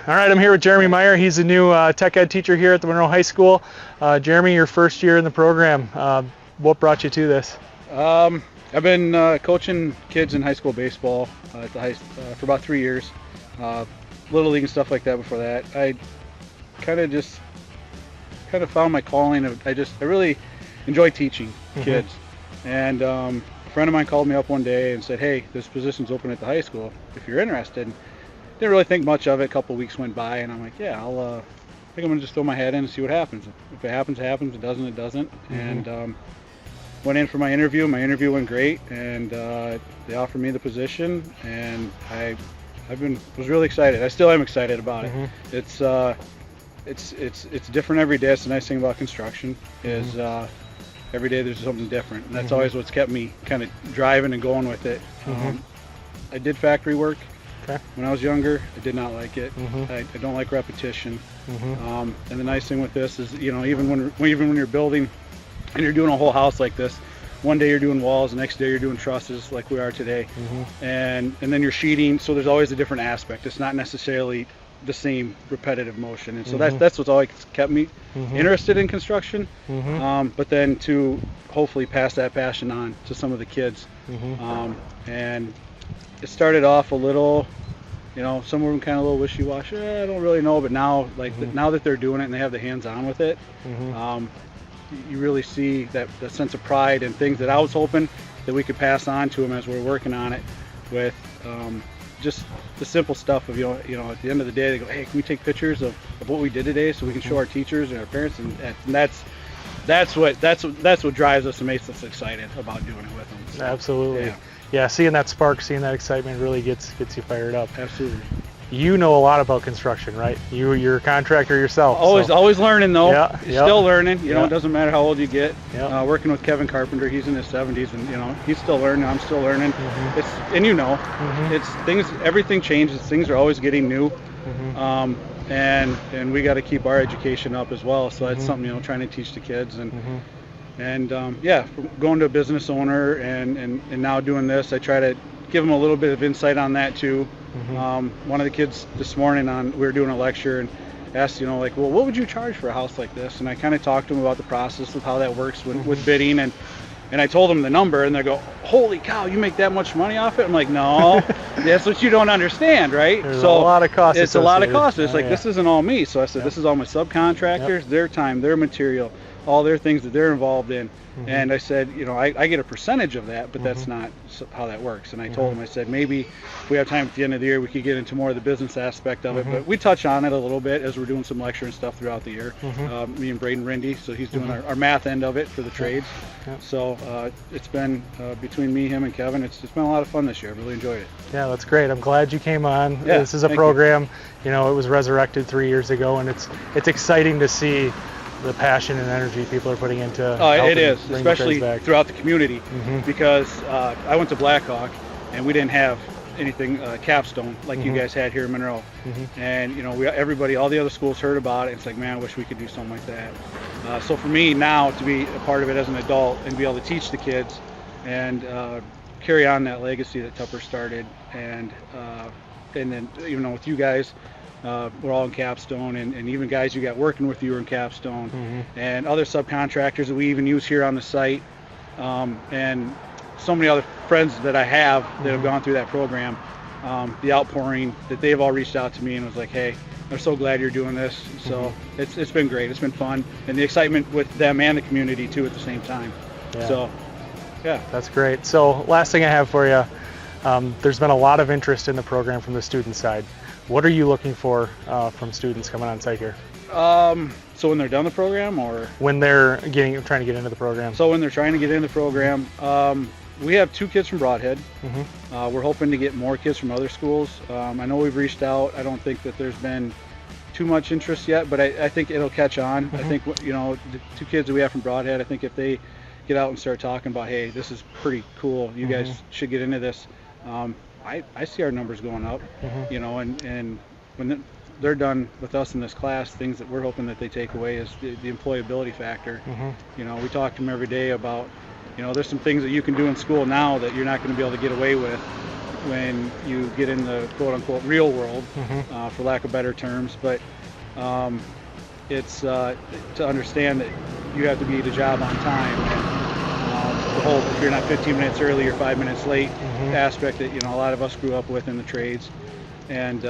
All right, I'm here with Jeremy Meier. He's a new tech ed teacher here at the Monroe High School. Jeremy, your first year in the program. What brought you to this? I've been coaching kids in high school baseball at the for about 3 years. Little league and stuff like that before that. I kind of found my calling. I really enjoy teaching kids. And a friend of mine called me up one day and said, "Hey, this position's open at the high school if you're interested." Didn't really think much of it. A couple weeks went by, and I'm like, "Yeah, I think I'm gonna just throw my head in and see what happens. If it happens, it happens. If it doesn't, it doesn't." And went in for my interview. My interview went great, and they offered me the position, and I was really excited. I still am excited about it. It's different every day. It's the nice thing about construction is every day there's something different, and that's always what's kept me kind of driving and going with it. I did factory work when I was younger. I did not like it. I don't like repetition. And the nice thing with this is, even when you're building and you're doing a whole house like this, one day you're doing walls, the next day you're doing trusses like we are today, and then you're sheeting. So there's always a different aspect. It's not necessarily the same repetitive motion, and so that's what's always kept me interested in construction. But then to hopefully pass that passion on to some of the kids. And it started off a little, some of them kind of a little wishy-washy. I don't really know, but now, now that they're doing it and they have the hands-on with it, you really see that sense of pride and things that I was hoping that we could pass on to them as we're working on it with just the simple stuff of, at the end of the day, they go, "Hey, can we take pictures of what we did today so we can show our teachers and our parents?" And that's what drives us and makes us excited about doing it with them. So, Absolutely. Yeah, seeing that spark, seeing that excitement really gets you fired up. Absolutely. You know a lot about construction, right? You're a contractor yourself. Always learning though. Still learning. It doesn't matter how old you get. Working with Kevin Carpenter, he's in his 70s, and he's still learning. I'm still learning. It's things. Everything changes. Things are always getting new. And we got to keep our education up as well. So that's something trying to teach the kids and going to a business owner and now doing this, I try to give them a little bit of insight on that too. One of the kids this morning we were doing a lecture and asked, well, what would you charge for a house like this? And I kind of talked to them about the process of how that works with bidding, and I told them the number, and they go, "Holy cow, you make that much money off it?" I'm like, "No, that's what you don't understand, right?" There's a lot of costs. It's a lot of costs. It's like, this isn't all me. So I said, this is all my subcontractors, their time, their material, all their things that they're involved in. And I said, I get a percentage of that, but that's not how that works. And I told them, I said, maybe if we have time at the end of the year, we could get into more of the business aspect of it. But we touch on it a little bit as we're doing some lecture and stuff throughout the year. Me and Braden Rindy, so he's doing our math end of it for the trades. So it's been, between me, him, and Kevin, it's been a lot of fun this year. I've really enjoyed it. Yeah, that's great. I'm glad you came on. This is a program, it was resurrected 3 years ago, and it's exciting to see the passion and energy people are putting into it is, especially throughout the community, because I went to Blackhawk and we didn't have anything capstone like you guys had here in Monroe. And everybody, all the other schools heard about it. It's like, man, I wish we could do something like that. So for me now to be a part of it as an adult and be able to teach the kids and carry on that legacy that Tupper started, and then with you guys, we're all in capstone, and even guys you got working with you are in capstone, and other subcontractors that we even use here on the site, and so many other friends that I have that have gone through that program. The outpouring that they've all reached out to me and was like, "Hey, I'm so glad you're doing this." So it's been great. It's been fun, and the excitement with them and the community too at the same time. So that's great. So last thing I have for you, there's been a lot of interest in the program from the student side. What are you looking for from students coming on site here? So when they're done the program, or when they're trying to get into the program? So when they're trying to get into the program, we have 2 kids from Brodhead. We're hoping to get more kids from other schools. I know we've reached out. I don't think that there's been too much interest yet, but I think it'll catch on. I think the 2 kids that we have from Brodhead, I think if they get out and start talking about, "Hey, this is pretty cool, you guys should get into this," I see our numbers going up, and when they're done with us in this class, things that we're hoping that they take away is the employability factor. We talk to them every day about, there's some things that you can do in school now that you're not going to be able to get away with when you get in the quote-unquote real world, Mm-hmm. for lack of better terms. But it's to understand that you have to be at the job on time. And the whole, if you're not 15 minutes early or 5 minutes late aspect that a lot of us grew up with in the trades, and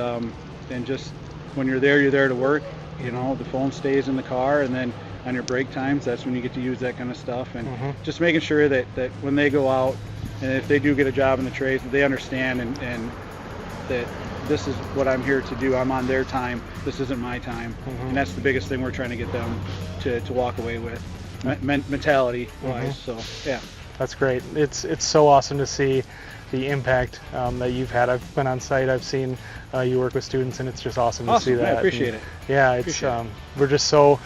just when you're there to work. The phone stays in the car, and then on your break times, that's when you get to use that kind of stuff. And just making sure that when they go out, and if they do get a job in the trades, that they understand and that this is what I'm here to do. I'm on their time. This isn't my time. And that's the biggest thing we're trying to get them to walk away with, mentality wise. So yeah. That's great. It's so awesome to see the impact that you've had. I've been on site. I've seen you work with students, and it's just awesome to see that. I appreciate it. Yeah, it's we're just so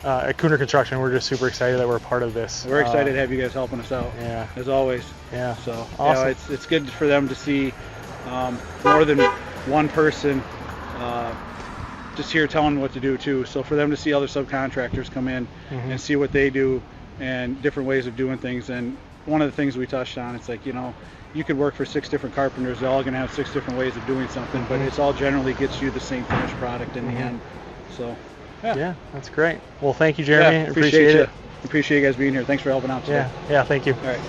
at Cooner Construction. We're just super excited that we're a part of this. We're excited to have you guys helping us out. Yeah, as always. Yeah. So awesome. It's good for them to see more than one person just here telling them what to do too. So for them to see other subcontractors come in and see what they do and different ways of doing things. And one of the things we touched on, it's like, you could work for 6 different carpenters. They're all going to have 6 different ways of doing something, but it's all generally gets you the same finished product in the end. So, yeah, that's great. Well, thank you, Jeremy. Yeah, appreciate it. Appreciate you guys being here. Thanks for helping out today. Yeah, thank you. All right.